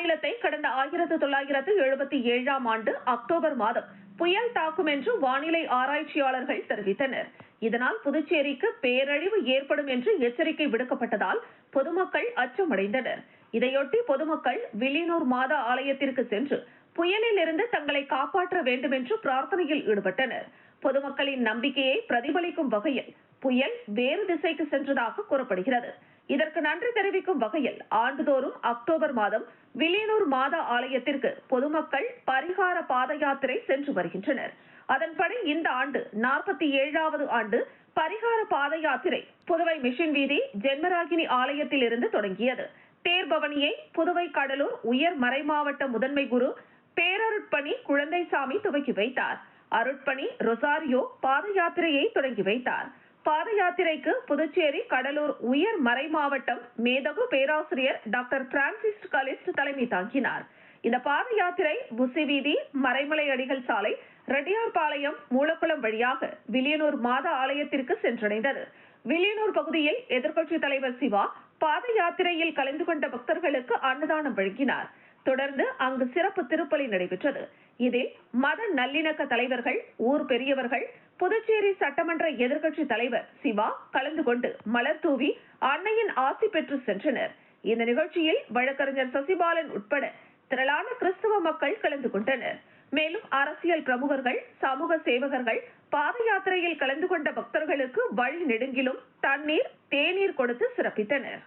மாநிலத்தை கடந்த 1977ஆம் ஆண்டு அக்டோபர் மாதம் புயல் தாக்கும் என்று வானிலை ஆராய்ச்சியாளர்கள் தெரிவித்தனர். இதனால் புதுச்சேரிக்கு பேரழிவு ஏற்படும் என்று எச்சரிக்கை விடுக்கப்பட்டதால் பொதுமக்கள் அச்சமடைந்தனர். இதையொட்டி பொதுமக்கள் வில்லியனூர் மாதா ஆலயத்திற்கு சென்று புயலில் இருந்து தங்களை காப்பாற்ற வேண்டும் என்று பிரார்த்தனையில் ஈடுபட்டனர். பொதுமக்களின் நம்பிக்கையை பிரதிபலிக்கும் வகையில் புயல் வேறு திசைக்கு சென்றதாக கூறப்படுகிறது. இதற்கு நன்றி தெரிவிக்கும் வகையில் ஆண்டுதோறும் அக்டோபர் மாதம் வில்லியனூர் மாதா ஆலயத்திற்கு பொதுமக்கள் பரிகார பாத யாத்திரை சென்று வருகின்றனர். அதன்படி இந்த ஆண்டு 47வது ஆண்டு பரிகார பாத யாத்திரை புதுவை மிஷன் வீதி ஜென்மராகினி ஆலயத்தில் இருந்து தொடங்கியது. தேர்பவனியை புதுவை கடலூர் உயர் மறைமாவட்ட முதன்மை குரு பேரருட்பணி குழந்தைசாமி துவக்கி வைத்தார். அருட்பணி ரொசாரியோ பாத யாத்திரையை தொடங்கி வைத்தார். பாத யாத்திரைக்கு புதுச்சேரி கடலூர் உயர் மறைமாவட்டம் மேதகு பேராசிரியர் டாக்டர் பிரான்சிஸ் கலிஸ்ட் தலைமை தாங்கினார். இந்த பாத யாத்திரை புசி வீதி, மறைமலை அடிகள் சாலை, ரெட்டியார்பாளையம், மூலக்குளம் வழியாக வில்லியனூர் மாதா ஆலயத்திற்கு சென்றடைந்தது. வில்லியனூர் பகுதியில் எதிர்க்கட்சித் தலைவர் சிவா பாத யாத்திரையில் கலந்து கொண்ட பக்தர்களுக்கு அன்னதானம் வழங்கினார். தொடர்ந்து அங்கு சிறப்பு திருப்பலி நடைபெற்றது. இதில் மத நல்லிணக்க தலைவர்கள், ஊர் பெரியவர்கள், புதுச்சேரி சட்டமன்ற எதிர்க்கட்சி தலைவர் சிவா கலந்து கொண்டு மலர் தூவி அன்னையின் ஆசி பெற்று சென்றனர். இந்த நிகழ்ச்சியில் வழக்கறிஞர் சசிபாலன் உட்பட திரளான கிறிஸ்தவ மக்கள் கலந்து கொண்டனர். மேலும் அரசியல் பிரமுகர்கள், சமூக சேவகர்கள் பாத யாத்திரையில் கலந்து கொண்ட பக்தர்களுக்கு வழி நெடுங்கிலும் தண்ணீர், தேநீர் கொடுத்து சிறப்பித்தனர்.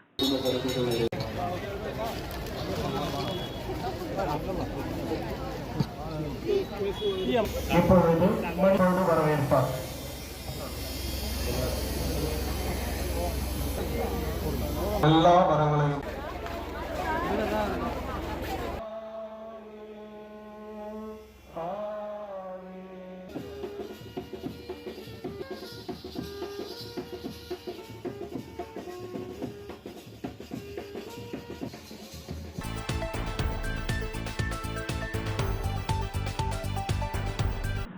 வரவேற்பார். எல்லா வரங்களையும்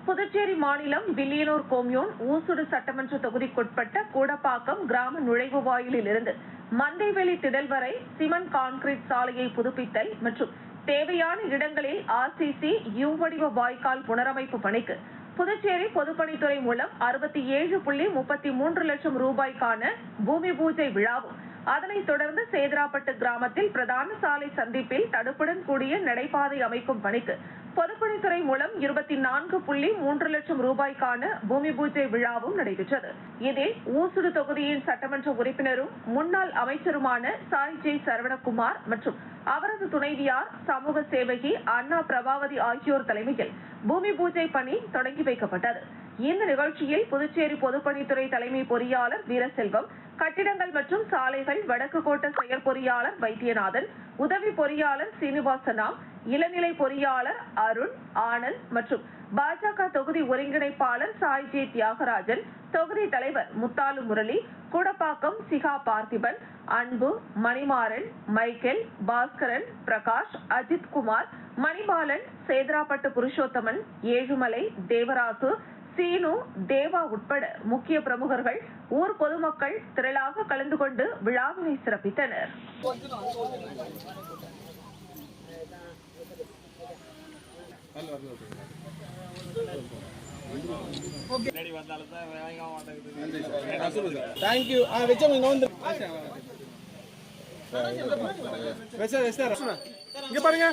புதுச்சேரி மாநிலம் வில்லியனூர் கோமியூன் ஊசுடு சட்டமன்ற தொகுதிக்குட்பட்ட கூடப்பாக்கம் கிராம நுழைவு வாயிலில் இருந்து மந்தைவெளி திடல் வரை சிமெண்ட் கான்கிரீட் சாலையை புதுப்பித்தல் மற்றும் தேவையான இடங்களில் ஆர்சிசி யூ வடிவ வாய்க்கால் புனரமைப்பு பணிக்கு புதுச்சேரி பொதுப்பணித்துறை மூலம் 67.33 லட்சம் ரூபாய்க்கான பூமி பூஜை விழாவும், அதனைத் தொடர்ந்து சேதராப்பட்டு கிராமத்தில் பிரதான சாலை சந்திப்பில் தடுப்புடன் கூடிய நடைபாதை அமைக்கும் பணிக்கு பொதுப்பணித்துறை மூலம் 24.3 லட்சம் ரூபாய்க்கான பூமி பூஜை விழாவும் நடைபெற்றது. இதில் ஊசுடு தொகுதியின் சட்டமன்ற உறுப்பினரும் முன்னாள் அமைச்சருமான சாய் ஜே சரவணகுமார் மற்றும் அவரது துணைவியார், சமூக சேவகி அண்ணா பிரபாவதி ஆகியோர் தலைமையில் பூமி பூஜை பணி தொடங்கி வைக்கப்பட்டது. இந்த நிகழ்ச்சியில் புதுச்சேரி பொதுப்பணித்துறை தலைமை பொறியாளர் வீரசெல்வம், கட்டிடங்கள் மற்றும் சாலைகள் வடக்கு கோட்ட செயற்பொறியாளர் வைத்தியநாதன், உதவி பொறியாளர் சீனிவாசனா, இளநிலை பொறியாளர் அருண், ஆனந்த் மற்றும் பாஜக தொகுதி ஒருங்கிணைப்பாளர் சாய் ஜே தியாகராஜன், தொகுதி தலைவர் முத்தாலு முரளி, கூடப்பாக்கம் சிகா பார்த்திபன், அன்பு, மணிமாறன், மைக்கேல், பாஸ்கரன், பிரகாஷ், அஜித் குமார், மணிபாலன், சேதராப்பட்டு புருஷோத்தமன், ஏழுமலை, தேவராசு, சீனு, தேவா உட்பட முக்கிய பிரமுகர்கள், ஊர் பொதுமக்கள் திரளாக கலந்து கொண்டு விழாவினை சிறப்பித்தனர். இங்க பாருங்க.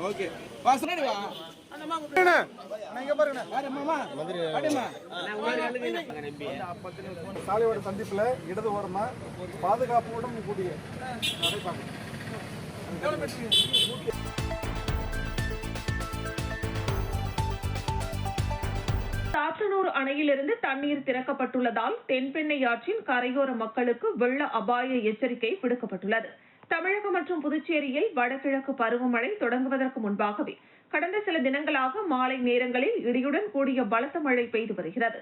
ஓகே பாஸ்ரடி வா அண்ணா இங்க பாருங்க மாமா அடிமா சாலையோட சந்திப்புல இடது ஓரமா பாதுகாப்புடன் கூடிய நடைபாதை. சாத்தனூர் அணையிலிருந்து தண்ணீர் திறக்கப்பட்டுள்ளதால் தென்பெண்ணை ஆற்றின் கரையோர மக்களுக்கு வெள்ள அபாய எச்சரிக்கை விடுக்கப்பட்டுள்ளது. தமிழகம் மற்றும் புதுச்சேரியில் வடகிழக்கு பருவமழை தொடங்குவதற்கு முன்பாகவே கடந்த சில தினங்களாக மாலை நேரங்களில் இடியுடன் கூடிய பலத்த மழை பெய்து வருகிறது.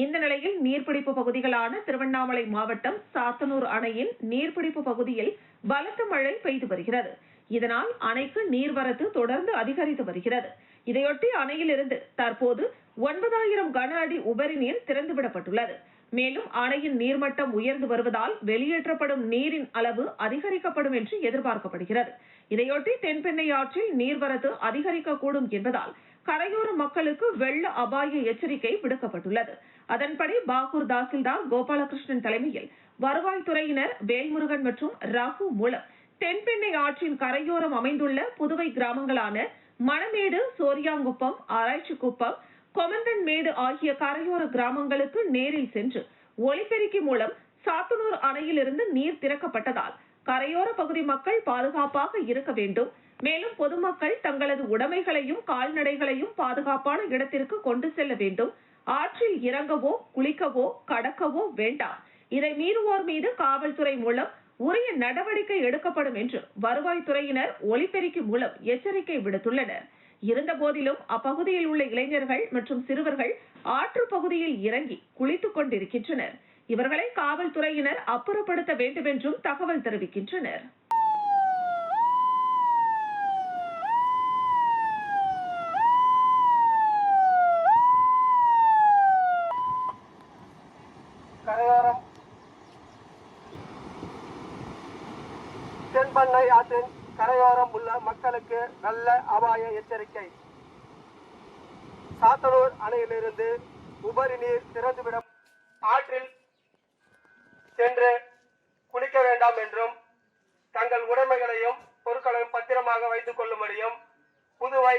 இந்த நிலையில் நீர்பிடிப்பு பகுதிகளான திருவண்ணாமலை மாவட்டம் சாத்தனூர் அணையின் நீர்பிடிப்பு பகுதியில் பலத்த மழை பெய்து வருகிறது. இதனால் அணைக்கு நீர்வரத்து தொடர்ந்து அதிகரித்து வருகிறது. இதையொட்டி அணையிலிருந்து தற்போது 9,000 கன அடி உபரி நீர் திறந்துவிடப்பட்டுள்ளது. மேலும் அணையின் நீர்மட்டம் உயர்ந்து வருவதால் வெளியேற்றப்படும் நீரின் அளவு அதிகரிக்கப்படும் என்று எதிர்பார்க்கப்படுகிறது. இதையொட்டி தென்பெண்ணை ஆற்றில் நீர்வரத்து அதிகரிக்கக்கூடும் என்பதால் கரையோர மக்களுக்கு வெள்ள அபாய எச்சரிக்கை விடுக்கப்பட்டுள்ளது. அதன்படி பாகூர் தாசில்தார் கோபாலகிருஷ்ணன் தலைமையில் வருவாய்த்துறையினர் வேல்முருகன் மற்றும் ரகு மூலம் தென்பெண்ணை ஆற்றின் கரையோரம் அமைந்துள்ள புதுவை கிராமங்களான மணமேடு, சோரியாங்குப்பம், ஆராய்ச்சிக்குப்பம், கொமந்தன்மேடு ஆகிய கரையோர கிராமங்களுக்கு நேரில் சென்று ஒலிபெருக்கி மூலம் சாத்தனூர் அணையிலிருந்து நீர் திறக்கப்பட்டதால் கரையோர பகுதி மக்கள் பாதுகாப்பாக இருக்க வேண்டும். மேலும் பொதுமக்கள் தங்களது உடைமைகளையும் கால்நடைகளையும் பாதுகாப்பான இடத்திற்கு கொண்டு செல்ல வேண்டும். ஆற்றில் இறங்கவோ குளிக்கவோ கடக்கவோ வேண்டாம். இதை மீறுவோர் மீது காவல்துறை மூலம் உரிய நடவடிக்கை எடுக்கப்படும் என்று வருவாய்த்துறையினர் ஒலிபெருக்கி மூலம் எச்சரிக்கை விடுத்துள்ளனர். இருந்தபோதிலும் அப்பகுதியில் உள்ள இளைஞர்கள் மற்றும் சிறுவர்கள் ஆற்று பகுதியில் இறங்கி குளித்துக் கொண்டிருக்கின்றனர். இவர்களை காவல்துறையினர் அப்புறப்படுத்த வேண்டும் என்றும் தகவல் தெரிவிக்கின்றனர். கரையோரம் தென்பெண்ணை ஆற்றின் கரையோரம் உள்ள மக்களுக்கு வெள்ள அபாய எச்சரிக்கை. சாத்தனூர் அணையிலிருந்து உபரி நீர் திறந்துவிடும் ஆற்றில் சென்று குளிக்க வேண்டாம் என்றும் தங்கள் உடைமைகளையும் பொருட்களையும் பத்திரமாக வைத்துக் கொள்ளும்படியும் புதுவை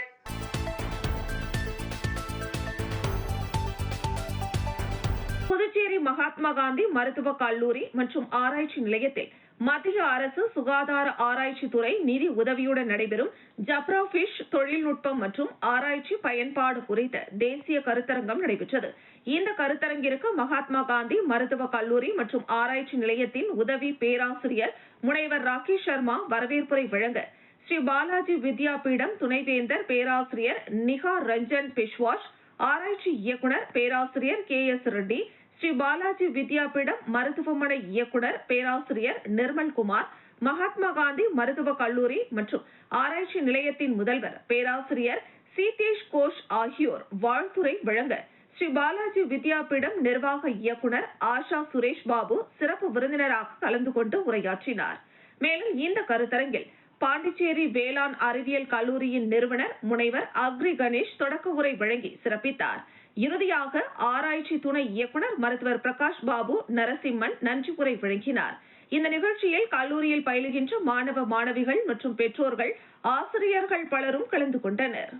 புதுச்சேரி மகாத்மா காந்தி மருத்துவக் கல்லூரி மற்றும் ஆராய்ச்சி நிலையத்தில் மத்திய அரசு சுகாதார ஆராய்ச்சி துறை நிதி உதவியுடன் நடைபெறும் ஜப்ராஃபிஷ் தொழில்நுட்பம் மற்றும் ஆராய்ச்சி பயன்பாடு குறித்த தேசிய கருத்தரங்கம் நடைபெற்றது. இந்த கருத்தரங்கிற்கு மகாத்மா காந்தி மருத்துவக் கல்லூரி மற்றும் ஆராய்ச்சி நிலையத்தின் உதவி பேராசிரியர் முனைவர் ராகேஷ் சர்மா வரவேற்புரை வழங்க, ஸ்ரீ பாலாஜி வித்யாபீடம் துணைவேந்தர் பேராசிரியர் நிகா ரஞ்சன் பிஸ்வாஸ், ஆராய்ச்சி இயக்குனர் பேராசிரியர் KS ரெட்டி, ஸ்ரீ பாலாஜி வித்யாபீடம் மருத்துவமனை இயக்குனர் பேராசிரியர் நிர்மல்குமார், மகாத்மா காந்தி மருத்துவக் கல்லூரி மற்றும் ஆராய்ச்சி நிலையத்தின் முதல்வர் பேராசிரியர் சீதேஷ் கோஷ் ஆகியோர் வாழ்த்துரை வழங்க, ஸ்ரீ பாலாஜி வித்யாபீடம் நிர்வாக இயக்குனர் ஆஷா சுரேஷ் பாபு சிறப்பு விருந்தினராக கலந்து கொண்டு உரையாற்றினார். மேலும் இந்த கருத்தரங்கில் பாண்டிச்சேரி வேளாண் அறிவியல் கல்லூரியின் நிறுவனர் முனைவர் அக்ரி கணேஷ் தொடக்க உரை வழங்கி சிறப்பித்தார். இறுதியாக ஆராய்ச்சி துணை இயக்குனர் மருத்துவர் பிரகாஷ் பாபு நரசிம்மன் நன்றி உரை வழங்கினார். இந்த நிகழ்ச்சியில் கல்லூரியில் பயிலுகின்ற மாணவ மாணவிகள் மற்றும் பெற்றோர்கள், ஆசிரியர்கள் பலரும் கலந்து கொண்டனர்.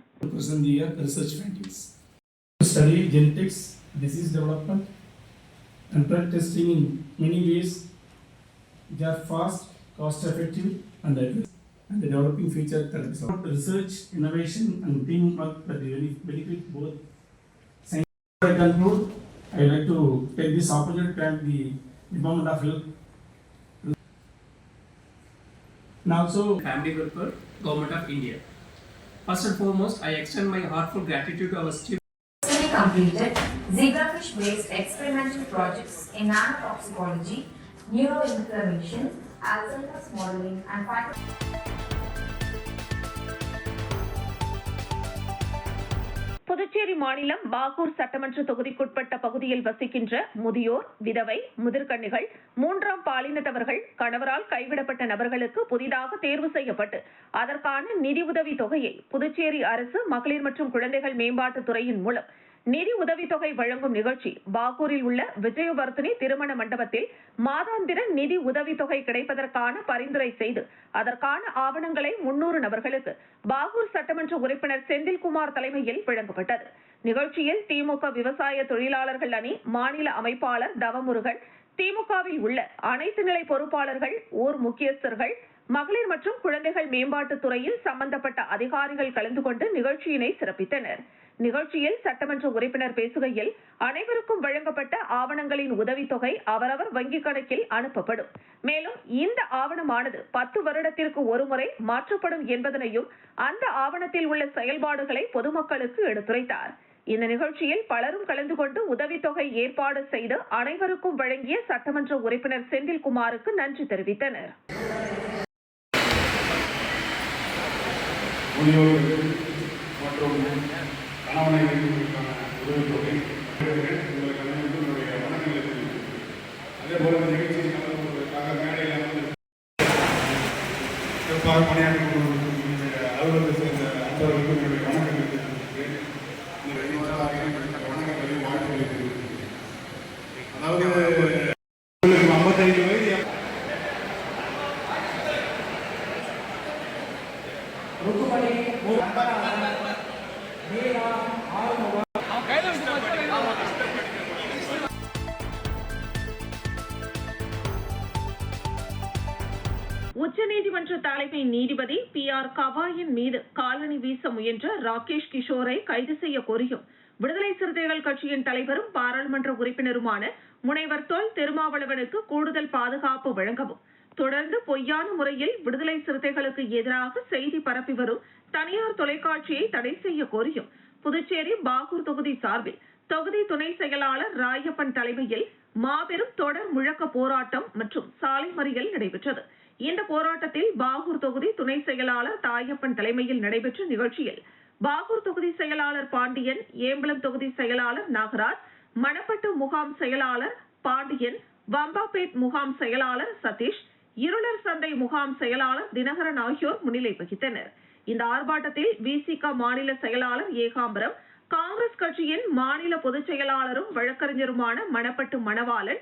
Study genetics, disease development, and drug testing in many ways. They are fast, cost-effective, and the developing future therapies. Research, innovation, and teamwork that benefit both. I conclude, I would like to take this opportunity to thank the Department of Health and also Family Welfare, Government of India. First and foremost, I extend my heartfelt gratitude to our students. Completed zebrafish-based experimental projects in nanotoxicology, neuroinflammation, Alzheimer's modeling, and Puducherry மாநிலம் பாகூர் சட்டமன்ற தொகுதிக்குட்பட்ட பகுதியில் வசிக்கின்ற முதியோர், விதவை, முதிர்கன்னிகள், மூன்றாம் பாலினத்தவர்கள், கணவரால் கைவிடப்பட்ட நபர்களுக்கு புதிதாக தேர்வு செய்யப்பட்டு அதற்கான நிதி உதவி தொகையை புதுச்சேரி அரசு மகளிர் மற்றும் குழந்தைகள் மேம்பாட்டுத் துறையின் மூலம் நிதி உதவித்தொகை வழங்கும் நிகழ்ச்சி பாகூரில் உள்ள விஜயவர்த்தினி திருமண மண்டபத்தில் மாதாந்திர நிதி உதவித்தொகை கிடைப்பதற்கான பரிந்துரை செய்து அதற்கான ஆவணங்களை 300 நபர்களுக்கு பாகூர் சட்டமன்ற உறுப்பினர் செந்தில்குமார் தலைமையில் வழங்கப்பட்டது. நிகழ்ச்சியில் திமுக விவசாய தொழிலாளர்கள் அணி மாநில அமைப்பாளர் தவமுருகன், திமுகவில் உள்ள அனைத்து நிலை பொறுப்பாளர்கள், ஊர் முக்கியஸ்தர்கள், மகளிர் மற்றும் குழந்தைகள் மேம்பாட்டுத் துறையில் சம்பந்தப்பட்ட அதிகாரிகள் கலந்து கொண்டு நிகழ்ச்சியினை சிறப்பித்தனர். நிகழ்ச்சியில் சட்டமன்ற உறுப்பினர் பேசுகையில், அனைவருக்கும் வழங்கப்பட்ட ஆவணங்களின் உதவித்தொகை அவரவர் வங்கிக் கணக்கில் அனுப்பப்படும். மேலும் இந்த ஆவணமானது 10 வருடத்திற்கு ஒருமுறை மாற்றப்படும் என்பதனையும் அந்த ஆவணத்தில் உள்ள செயல்பாடுகளை பொதுமக்களுக்கு எடுத்துரைத்தார். இந்த நிகழ்ச்சியில் பலரும் கலந்து கொண்டு உதவித்தொகை ஏற்பாடு செய்து அனைவருக்கும் வழங்கிய சட்டமன்ற உறுப்பினர் செந்தில்குமாருக்கு நன்றி தெரிவித்தனர். மற்றும் கணவனை உதவித்தொகை உங்களுக்கு என்னுடைய வணக்கங்களை தெரிவித்து அதே போல இந்த நிகழ்ச்சியை கலந்து கொள்வதற்காக மேடையில் சிறப்பாக பணியாற்றி கொண்டிருக்கிற அலுவலகத்தை சேர்ந்த அன்பர்களுக்கும் என்னுடைய வணக்கங்களை தெரிவித்திருக்கிறேன். இந்த வணக்கங்களை வாழ்த்துக்களை தெரிவித்திருக்கிறேன். அதாவது உங்களுக்கு 55 வயது உச்சநீதிமன்ற தலைமை நீதிபதி PR கவாயின் மீது காலணி வீச முயன்ற ராகேஷ் கிஷோரை கைது செய்ய கோரியும் விடுதலை சிறுத்தைகள் கட்சியின் தலைவரும் பாராளுமன்ற உறுப்பினருமான முனைவர் தொல் திருமாவளவனுக்கு கூடுதல் பாதுகாப்பு வழங்கவும், தொடர்ந்து பொய்யான முறையில் விடுதலை சிறுத்தைகளுக்கு எதிராக செய்தி பரப்பி வரும் தனியார் தொலைக்காட்சியை தடை செய்ய கோரியும் புதுச்சேரி பாகூர் தொகுதி சார்பில் தொகுதி துணை செயலாளர் ராயப்பன் தலைமையில் மாபெரும் தொடர் முழக்க போராட்டம் மற்றும் சாலை மறியல் நடைபெற்றது. இந்த போராட்டத்தில் பாகூர் தொகுதி துணை செயலாளர் தாயப்பன் தலைமையில் நடைபெற்ற நிகழ்ச்சியில் பாகூர் தொகுதி செயலாளர் பாண்டியன், ஏம்பலம் தொகுதி செயலாளர் நாகராஜ், மணப்பட்டு முகாம் செயலாளர் பாண்டியன், வம்பாபேட் முகாம் செயலாளர் சதீஷ், இருளர் சந்தை முகாம் செயலாளர் தினகரன் ஆகியோர் முன்னிலை வகித்தனர். இந்த ஆர்ப்பாட்டத்தில் VCK மாநில செயலாளர் ஏகாம்பரம், காங்கிரஸ் கட்சியின் மாநில பொதுச் செயலாளரும் வழக்கறிஞருமான மணப்பட்டு மணவாளன்,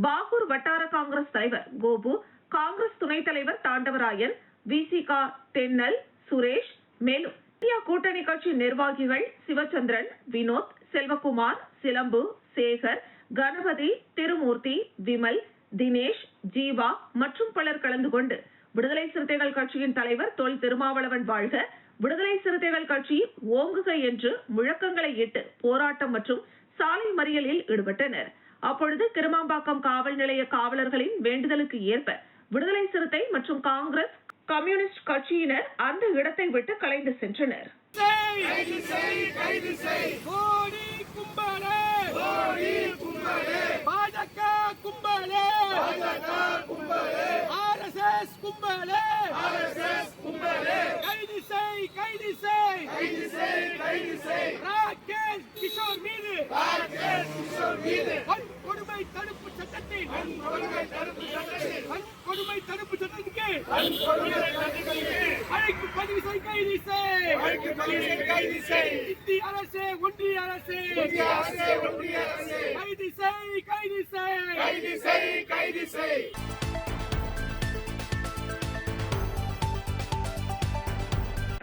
பாகூர் வட்டார காங்கிரஸ் தலைவர் கோபு, காங்கிரஸ் துணைத் தலைவர் தாண்டவராயன், VCK தென்னல் சுரேஷ், மேலும் இந்தியா கூட்டணி கட்சி நிர்வாகிகள் சிவச்சந்திரன், வினோத், செல்வகுமார், சிலம்பு, சேகர், கணபதி, திருமூர்த்தி, விமல், தினேஷ், ஜீவா மற்றும் பலர் கலந்து கொண்டு விடுதலை சிறுத்தைகள் கட்சியின் தலைவர் தொல் திருமாவளவன் வாழ்க, விடுதலை சிறுத்தைகள் கட்சி ஓங்குக என்று முழக்கங்களை இட்டு போராட்டம் மற்றும் சாலை மறியலில் ஈடுபட்டனர். அப்பொழுது கிருமாம்பாக்கம் காவல் நிலைய காவலர்களின் வேண்டுதலுக்கு ஏற்ப விடுதலை சிறுத்தை மற்றும் காங்கிரஸ் கம்யூனிஸ்ட் கட்சியினர் அந்த இடத்தை விட்டு கலைந்து சென்றனர். கொடுமை தடுப்பு சட்டத்தின் வழக்கு பதிவு செய், கைது செய். இந்திய அரசே, ஒன்றிய அரசே, கைது செய்.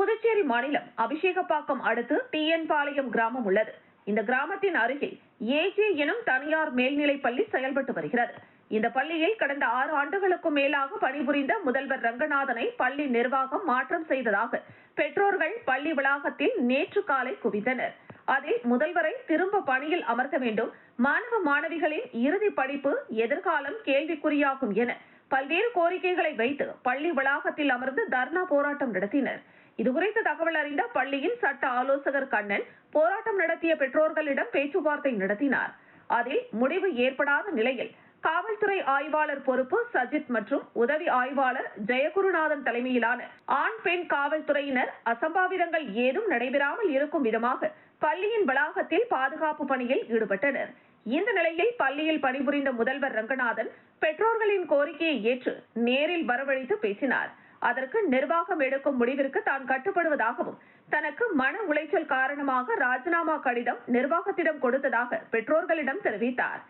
புதுச்சேரி மாநிலம் அபிஷேகப்பாக்கம் அடுத்து TN பாளையம் கிராமம் உள்ளது. இந்த கிராமத்தின் அருகில் AJ எனும் தனியார் மேல்நிலைப் பள்ளி செயல்பட்டு வருகிறது. இந்த பள்ளியில் கடந்த 6 ஆண்டுகளுக்கும் மேலாக பணிபுரிந்த முதல்வர் ரங்கநாதனை பள்ளி நிர்வாகம் மாற்றம் செய்ததாக பெற்றோர்கள் பள்ளி வளாகத்தில் நேற்று காலை குவிந்தனர். அதில் முதல்வரை திரும்ப பணியில் அமர்த்த வேண்டும், மாணவ மாணவிகளின் இறுதி படிப்பு எதிர்காலம் கேள்விக்குறியாகும் என பல்வேறு கோரிக்கைகளை வைத்து பள்ளி வளாகத்தில் அமர்ந்து தர்ணா போராட்டம் நடத்தினர். இதுகுறித்து தகவல் அறிந்த பள்ளியின் சட்ட ஆலோசகர் கண்ணன் போராட்டம் நடத்திய பெற்றோர்களிடம் பேச்சுவார்த்தை நடத்தினார். அதில் முடிவு ஏற்படாத நிலையில் காவல்துறை ஆய்வாளர் பொறுப்பு சஜித் மற்றும் உதவி ஆய்வாளர் ஜெயகுருநாதன் தலைமையிலான ஆண் பெண் காவல்துறையினர் அசம்பாவிதங்கள் ஏதும் நடைபெறாமல் இருக்கும் விதமாக பள்ளியின் வளாகத்தில் பாதுகாப்பு பணியில் ஈடுபட்டனர். இந்த நிலையில் பள்ளியில் பணிபுரிந்த முதல்வர் ரங்கநாதன் பெற்றோர்களின் கோரிக்கையை ஏற்று நேரில் வரவழைத்து பேசினார். அதற்கு நிர்வாகம் எடுக்கும் முடிவிற்கு தான் கட்டுப்படுவதாகவும் தனக்கு மன உளைச்சல் காரணமாக ராஜினாமா கடிதம் நிர்வாகத்திடம் கொடுத்ததாக பெற்றோர்களிடம் தெரிவித்தார்.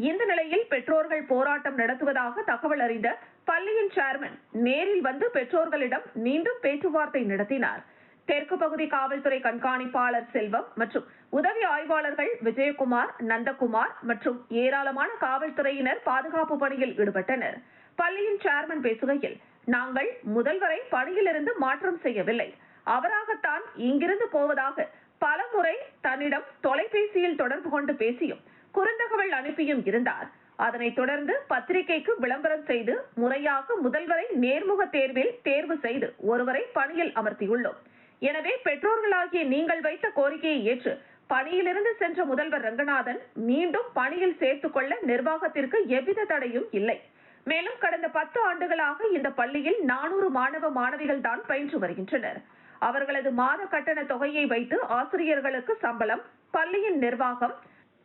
இந்த நிலையில் பெற்றோர்கள் போராட்டம் நடத்துவதாக தகவல் அறிந்த பள்ளியின் சேர்மன் நேரில் வந்து பெற்றோர்களிடம் மீண்டும் பேச்சுவார்த்தை நடத்தினார். தெற்கு பகுதி காவல்துறை கண்காணிப்பாளர் செல்வம் மற்றும் உதவி ஆய்வாளர்கள் விஜயகுமார், நந்தகுமார் மற்றும் ஏராளமான காவல்துறையினர் பாதுகாப்பு பணியில் ஈடுபட்டனர். பள்ளியின் சேர்மன் பேசுகையில், நாங்கள் முதல்வரை பணியிலிருந்து மாற்றம் செய்யவில்லை, அவராகத்தான் இங்கிருந்து போவதாக பலமுறை தன்னிடம் தொலைபேசியில் தொடர்பு கொண்டு பேசியும் குறுந்தகவல் அனுப்பியும் இருந்தார். அதனைத் தொடர்ந்து பத்திரிகைக்கு விளம்பரம் செய்து முறையாக முதல்வரை நேர்முக தேர்வில் தேர்வு செய்து ஒருவரை பணியில் அமர்த்தியுள்ளோம். எனவே பெற்றோர்களாகிய நீங்கள் வைத்த கோரிக்கையை ஏற்று பணியிலிருந்து சென்ற முதல்வர் ரங்கநாதன் மீண்டும் பணியில் சேர்த்துக் கொள்ள நிர்வாகத்திற்கு எவ்வித தடையும் இல்லை. மேலும் கடந்த 10 ஆண்டுகளாக இந்த பள்ளியில் 400 மாணவ மாணவிகள் தான் பயின்று வருகின்றனர். அவர்களது மாத கட்டண தொகையை வைத்து ஆசிரியர்களுக்கு சம்பளம், பள்ளியின் நிர்வாகம்,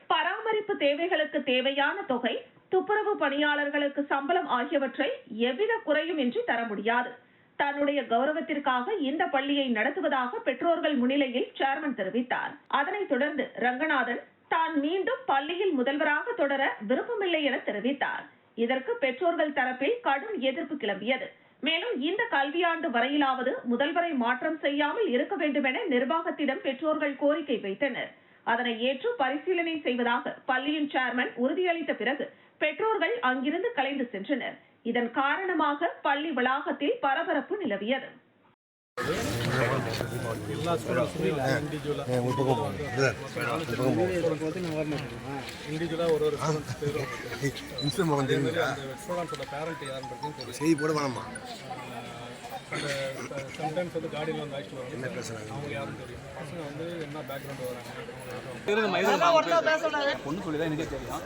பராமரிப்பு தேவைகளுக்கு தேவையான தொகை, துப்புரவு பணியாளர்களுக்கு சம்பளம் ஆகியவற்றை எவ்வித குறையும் இன்றி தர முடியாது. தன்னுடைய கௌரவத்திற்காக இந்த பள்ளியை நடத்துவதாக பெற்றோர்கள் முன்னிலையில் சேர்மன் தெரிவித்தார். அதனைத் தொடர்ந்து ரங்கநாதன் தான் மீண்டும் பள்ளியில் முதல்வராக தொடர விருப்பமில்லை என தெரிவித்தார். இதற்கு பெற்றோர்கள் தரப்பில் கடும் எதிர்ப்பு கிளம்பியது. மேலும் இந்த கல்வியாண்டு வரையிலாவது முதல்வரை மாற்றம் செய்யாமல் இருக்க வேண்டும் என நிர்வாகத்திடம் பெற்றோர்கள் கோரிக்கை வைத்தனர். அதனை ஏற்று பரிசீலனை செய்வதாக பள்ளியின் சேர்மன் உறுதியளித்த பிறகு பெற்றோர்கள் அங்கிருந்து கலைந்து சென்றனர். இதன் காரணமாக பள்ளி வளாகத்தில் பரபரப்பு நிலவியது. சம்டைம்ஸ் வந்து கார்டியன் வந்து ஆக்சுவலாக வந்து என்ன பேசுகிறாங்க, அவங்க யாரும் தெரியும், பசங்க வந்து என்ன பேக்ரவுண்டு வராங்க ஒன்று சொல்லி தான் எனக்கே தெரியும்.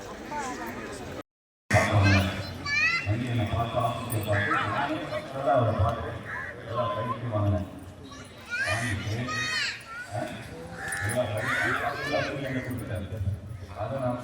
அதை நான்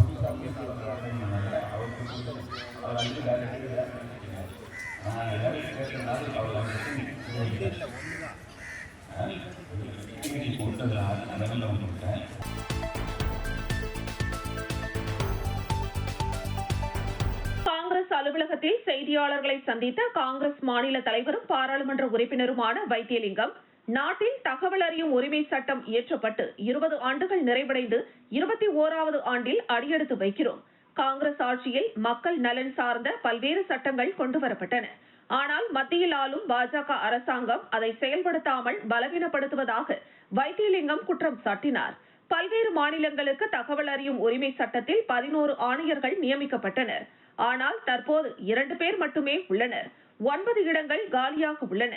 காங்கிரஸ் அலுவலகத்தில் செய்தியாளர்களை சந்தித்த காங்கிரஸ் மாநில தலைவரும் பாராளுமன்ற உறுப்பினருமான வைத்தியலிங்கம், நாட்டில் தகவல் அறியும் உரிமை சட்டம் இயற்றப்பட்டு 20 ஆண்டுகள் நிறைவடைந்து 21வது ஆண்டில் அடியெடுத்து வைக்கிறோம். காங்கிரஸ் ஆட்சியில் மக்கள் நலன் சார்ந்த பல்வேறு சட்டங்கள் கொண்டுவரப்பட்டன. ஆனால் மத்தியில் ஆளும் பாஜக அரசாங்கம் அதை செயல்படுத்தாமல் பலவீனப்படுத்துவதாக வைத்தியலிங்கம் குற்றம் சாட்டினார். பல்வேறு மாநிலங்களுக்கு தகவல் அறியும் உரிமை சட்டத்தில் 11 ஆணையர்கள் நியமிக்கப்பட்டனர். ஆனால் தற்போது 2 பேர் மட்டுமே உள்ளனர். 9 இடங்கள் காலியாக உள்ளன.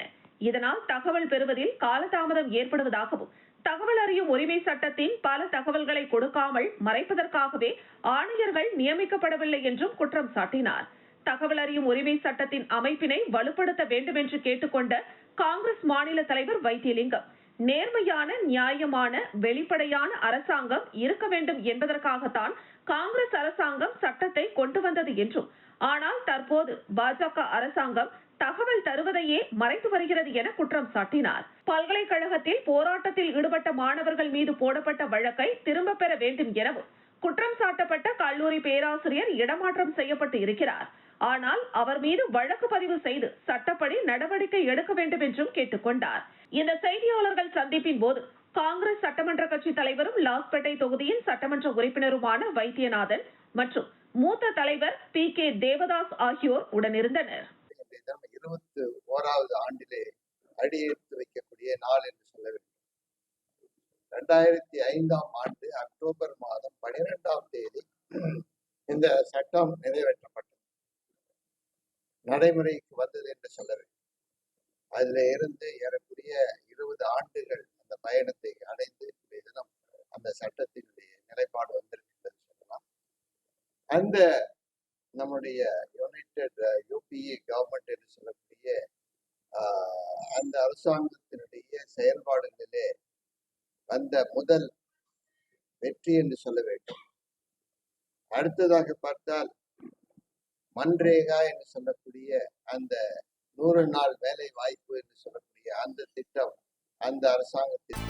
இதனால் தகவல் பெறுவதில் காலதாமதம் ஏற்படுவதாகவும், தகவல் அறியும் உரிமை சட்டத்தின் பல தகவல்களை கொடுக்காமல் மறைப்பதற்காகவே ஆணையர்கள் நியமிக்கப்படவில்லை என்றும் குற்றம் சாட்டினார். தகவல் அறியும் உரிமை சட்டத்தின் அமைப்பினை வலுப்படுத்த வேண்டும் என்று கேட்டுக்கொண்ட காங்கிரஸ் மாநில தலைவர் வைத்தியலிங்கம், நேர்மையான, நியாயமான, வெளிப்படையான அரசாங்கம் இருக்க வேண்டும் என்பதற்காகத்தான் காங்கிரஸ் அரசாங்கம் சட்டத்தை கொண்டு வந்தது என்றும், ஆனால் தற்போது பாஜக அரசாங்கம் தகவல் தருவதையே மறைத்து வருகிறது என குற்றம் சாட்டினார். பல்கலைக்கழகத்தில் போராட்டத்தில் ஈடுபட்ட மாணவர்கள் மீது போடப்பட்ட வழக்கை திரும்ப பெற வேண்டும் எனவும், குற்றம் சாட்டப்பட்ட கல்லூரி பேராசிரியர் இடமாற்றம் செய்யப்பட்டு இருக்கிறார். ஆனால் அவர் மீது வழக்கு பதிவு செய்து சட்டப்படி நடவடிக்கை எடுக்க வேண்டும் என்றும் கேட்டுக்கொண்டார். இந்த செய்தியாளர்கள் சந்திப்பின் போது காங்கிரஸ் சட்டமன்ற கட்சி தலைவரும் லாஸ்பேட்டை தொகுதியின் சட்டமன்ற உறுப்பினருமான வைத்தியநாதன் மற்றும் மூத்த தலைவர் PK தேவதாஸ் ஆகியோர் உடனிருந்தனர். 21வது ஆண்டிலே அடியெடுத்து வைக்கக்கூடிய நாள் என்று சொல்ல வேண்டும். 2005ஆம் ஆண்டு அக்டோபர் மாதம் 12ஆம் தேதி இந்த சட்டம் நிறைவேற்றப்பட்டது, நடைமுறைக்கு வந்தது என்று சொல்ல வேண்டும். அதில் இருந்து ஏறக்குரிய 20 ஆண்டுகள் அந்த பயணத்தை அடைந்து தினம் அந்த சட்டத்தினுடைய நிலைப்பாடு வந்திருக்கிறது சொல்லலாம். அந்த நம்முடைய யுனைடெட் UPA கவர்மெண்ட் என்று சொல்லக்கூடிய அந்த அரசாங்கத்தினுடைய செயல்பாடுகளிலே வந்த முதல் வெற்றி என்று சொல்ல வேண்டும். அடுத்ததாக பார்த்தால் மன்ரேகா என்று சொல்லக்கூடிய அந்த 100 நாள் வேலை வாய்ப்பு என்று சொல்லக்கூடிய அந்த திட்டம் அந்த அரசாங்கத்தில்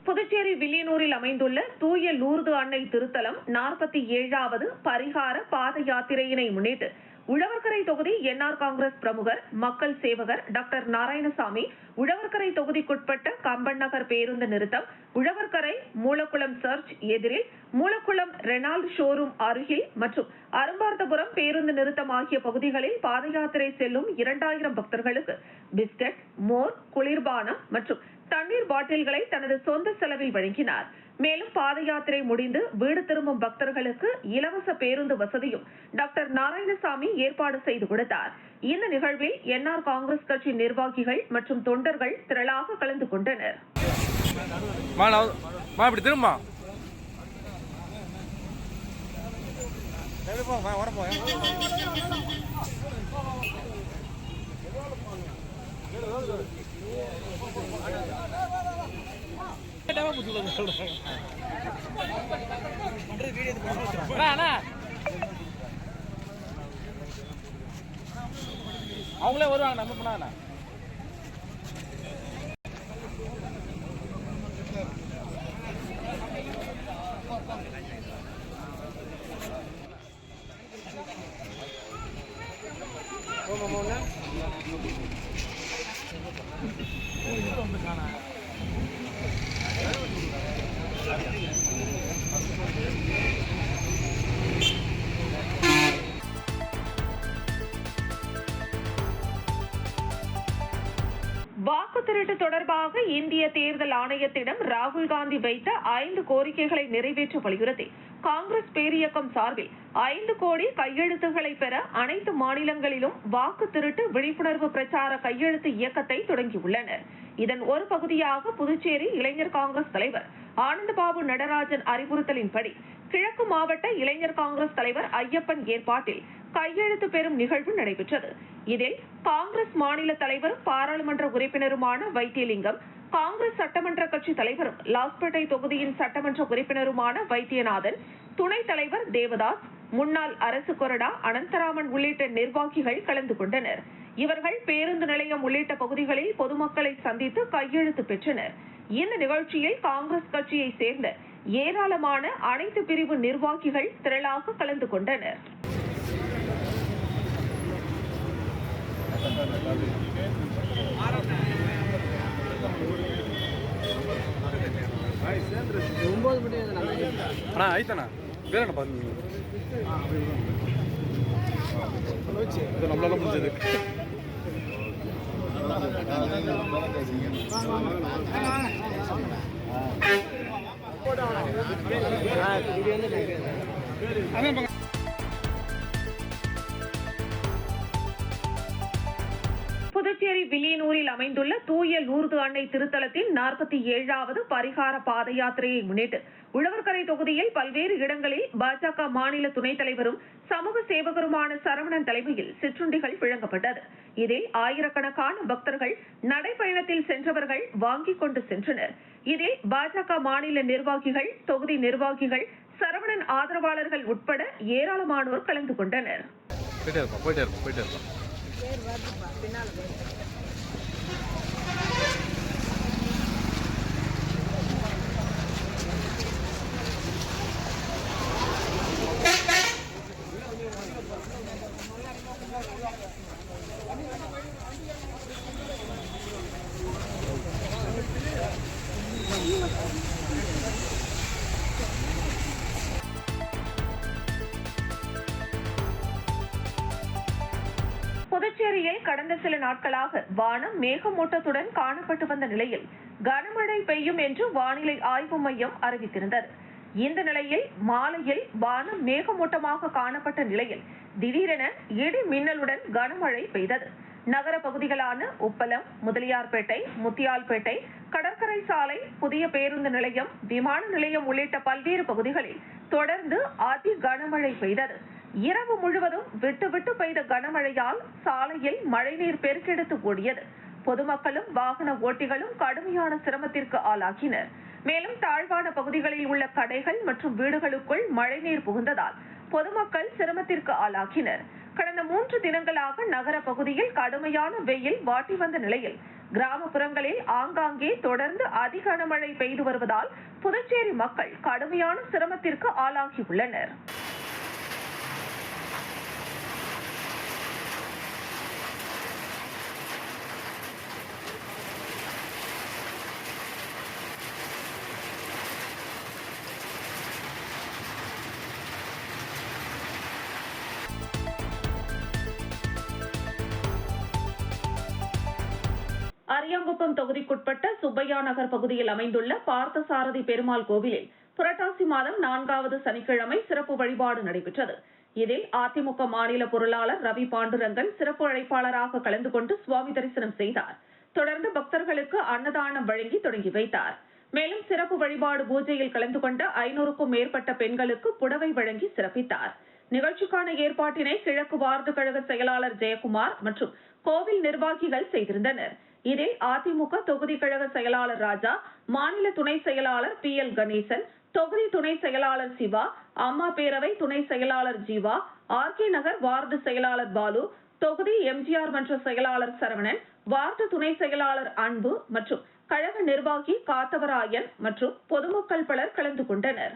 புதுச்சேரி வில்லியனூரில் அமைந்துள்ள தூய லூர்து அன்னை திருத்தலம் 47வது பரிகார பாத யாத்திரையினை முன்னிட்டு உழவர்கரை தொகுதி NR காங்கிரஸ் பிரமுகர், மக்கள் சேவகர் டாக்டர் நாராயணசாமி உழவர்கரை தொகுதிக்குட்பட்ட கம்பன் நகர் பேருந்து நிறுத்தம், உழவர்கரை மூலக்குளம் சர்ச் எதிரில், மூலக்குளம் ரெனால்ட் ஷோரூம் அருகில் மற்றும் அரும்பார்த்தபுரம் பேருந்து நிறுத்தம் ஆகிய பகுதிகளில் பாத யாத்திரை செல்லும் 2000 பக்தர்களுக்கு பிஸ்கட், மோர், குளிர்பானம் மற்றும் தண்ணீர் பாட்டில்களை தனது சொந்த செலவில் வழங்கினார். மேலும் பாத யாத்திரை முடிந்து வீடு திரும்பும் பக்தர்களுக்கு இலவச பேருந்து வசதியும் டாக்டர் நாராயணசாமி ஏற்பாடு செய்து கொடுத்தார். இந்த நிகழ்வில் NR காங்கிரஸ் கட்சி நிர்வாகிகள் மற்றும் தொண்டர்கள் திரளாக கலந்து கொண்டனர். அவங்களே வருவாங்க நம்ம பண்ணா வாக்கு திருட்டு தொடர்பாக இந்திய தேர்தல் ஆணையத்திடம் ராகுல் காந்தி வைத்த 5 கோரிக்கைகளை நிறைவேற்ற வலியுறுத்தி காங்கிரஸ் பேரியக்கம் சார்பில் 5 கோடி கையெழுத்துக்களை பெற அனைத்து மாநிலங்களிலும் வாக்கு திருட்டு விழிப்புணர்வு பிரச்சார கையெழுத்து இயக்கத்தை தொடங்கியுள்ளனர். இதன் ஒரு பகுதியாக புதுச்சேரி இளைஞர் காங்கிரஸ் தலைவர் ஆனந்தபாபு நடராஜன் அறிவுறுத்தலின்படி கிழக்கு மாவட்ட இளைஞர் காங்கிரஸ் தலைவர் ஐயப்பன் ஏற்பாட்டில் கையெழுத்து பெறும் நிகழ்வு நடைபெற்றது. இதில் காங்கிரஸ் மாநில தலைவரும் பாராளுமன்ற உறுப்பினருமான வைத்தியலிங்கம், காங்கிரஸ் சட்டமன்ற கட்சி தலைவரும் லாஸ்பேட்டை தொகுதியின் சட்டமன்ற உறுப்பினருமான வைத்தியநாதன், துணைத் தலைவர் தேவதாஸ், முன்னாள் அரசு கொறடா அனந்தராமன் உள்ளிட்ட நிர்வாகிகள் கலந்து கொண்டனர். இவர்கள் பேருந்து நிலையம் உள்ளிட்ட பகுதிகளில் பொதுமக்களை சந்தித்து கையெழுத்து பெற்றனர். இந்த நிகழ்ச்சியில் காங்கிரஸ் கட்சியை சேர்ந்த ஏராளமான அனைத்து பிரிவு நிர்வாகிகள் திரளாக கலந்து கொண்டனர். ಆಯ್ತಣ್ಣ ಬೇರೆ நம்மளால முடிஞ்சது புதுச்சேரி வில்லியனூரில் அமைந்துள்ள தூய லூர்து அன்னை திருத்தலத்தின் 47வது பரிகார பாத யாத்திரையை முன்னிட்டு உழவர்கரை தொகுதியில் பல்வேறு இடங்களில் பாஜக மாநில துணைத் தலைவரும் சமூக சேவகருமான சரவணன் தலைமையில் சிற்றுண்டிகள் வழங்கப்பட்டது. இதில் ஆயிரக்கணக்கான பக்தர்கள் நடைபயணத்தில் சென்றவர்கள் வாங்கிக் கொண்டு சென்றனர். இதில் பாஜக மாநில நிர்வாகிகள், தொகுதி நிர்வாகிகள், சரவணன் ஆதரவாளர்கள் உட்பட ஏராளமானோர் கலந்து கொண்டனர். புதுச்சேரியில் கடந்த சில நாட்களாக வானம் மேகமூட்டத்துடன் காணப்பட்டு வந்த நிலையில் கனமழை பெய்யும் என்று வானிலை ஆய்வு மையம் அறிவித்திருந்தது. இந்த நிலையில் மாலையில் வானம் மேகமூட்டமாக காணப்பட்ட நிலையில் திடீரென இடி மின்னலுடன் கனமழை பெய்தது. நகர பகுதிகளான உப்பலம், முதலியார்பேட்டை, முத்தியால்பேட்டை, கடற்கரை சாலை, புதிய பேருந்து நிலையம், விமான நிலையம் உள்ளிட்ட பல்வேறு பகுதிகளில் தொடர்ந்து அதி கனமழை பெய்தது. இரவு முழுவதும் விட்டு விட்டு பெய்த கனமழையால் சாலையில் மழைநீர் பெருக்கெடுத்து ஓடியது. பொதுமக்களும் வாகன ஓட்டிகளும் கடுமையான சிரமத்திற்கு ஆளாகினர். மேலும் தாழ்வான பகுதிகளில் உள்ள கடைகள் மற்றும் வீடுகளுக்குள் மழைநீர் புகுந்ததால் பொதுமக்கள் சிரமத்திற்கு ஆளாகினர். கடந்த 3 தினங்களாக நகர பகுதியில் கடுமையான வெயில் வாட்டி வந்த நிலையில் கிராமப்புறங்களில் ஆங்காங்கே தொடர்ந்து அதி கனமழை பெய்து வருவதால் புதுச்சேரி மக்கள் கடுமையான சிரமத்திற்கு ஆளாகியுள்ளனர். அரியாங்குப்பம் தொகுதிக்குட்பட்ட சுப்பையா நகர் பகுதியில் அமைந்துள்ள பார்த்தசாரதி பெருமாள் கோவிலில் புரட்டாசி மாதம் 4வது சனிக்கிழமை சிறப்பு வழிபாடு நடைபெற்றது. இதில் அதிமுக மாநில பொருளாளர் ரவி பாண்டுரங்கன் சிறப்பு அழைப்பாளராக கலந்து கொண்டு சுவாமி தரிசனம் செய்தார். தொடர்ந்து பக்தர்களுக்கு அன்னதானம் வழங்கி தொடங்கி வைத்தார். மேலும் சிறப்பு வழிபாடு பூஜையில் கலந்து கொண்ட 500க்கும் மேற்பட்ட பெண்களுக்கு புடவை வழங்கி சிறப்பித்தார். நிகழ்ச்சிக்கான ஏற்பாட்டினை கிழக்கு வார்டு கழக செயலாளர் ஜெயக்குமார் மற்றும் கோவில் நிர்வாகிகள் செய்திருந்தனர். இதில் அதிமுக தொகுதி கழக செயலாளர் ராஜா, மாநில துணை செயலாளர் PL கணேசன், தொகுதி துணை செயலாளர் சிவா, அம்மா பேரவை துணை செயலாளர் ஜீவா, RK நகர் வார்டு செயலாளர் பாலு, தொகுதி MGR மன்ற செயலாளர் சரவணன், வார்டு துணை செயலாளர் அன்பு மற்றும் கழக நிர்வாகி காத்தவராயன் மற்றும் பொதுமக்கள் பலர் கலந்து கொண்டனர்.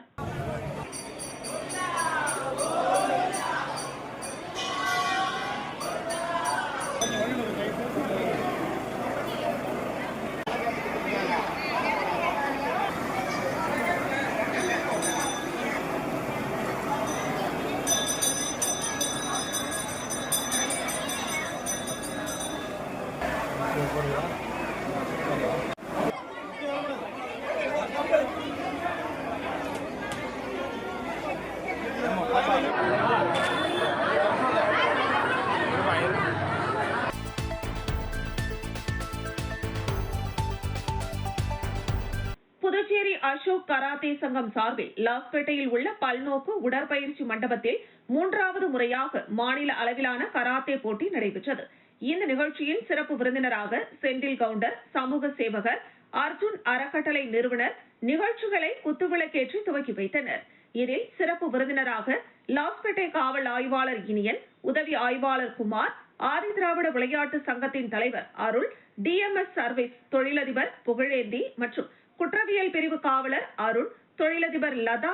புதுச்சேரி அசோக் கராத்தே சங்கம் சார்பில் லாஸ்பேட்டையில் உள்ள பல்நோக்கு உடற்பயிற்சி மண்டபத்தில் 3வது முறையாக மாநில அளவிலான கராத்தே போட்டி நடைபெற்றது. இந்த நிகழ்ச்சியின் சிறப்பு விருந்தினராக செந்தில் கவுண்டர், சமூக சேவகர், அர்ஜுன் அறக்கட்டளை நிறுவனர் நிகழ்ச்சிகளை குத்துவிளக்கேற்றி துவக்கி வைத்தனர். இதில் சிறப்பு விருந்தினராக லாஸ்பேட்டை காவல் ஆய்வாளர் இனியன், உதவி ஆய்வாளர் குமார், ஆதி திராவிட விளையாட்டு சங்கத்தின் தலைவர் அருள், DMS சர்வீஸ் தொழிலதிபர் புகழேந்தி மற்றும் குற்றவியல் பிரிவு காவலர் அருண், தொழிலதிபர் லதா,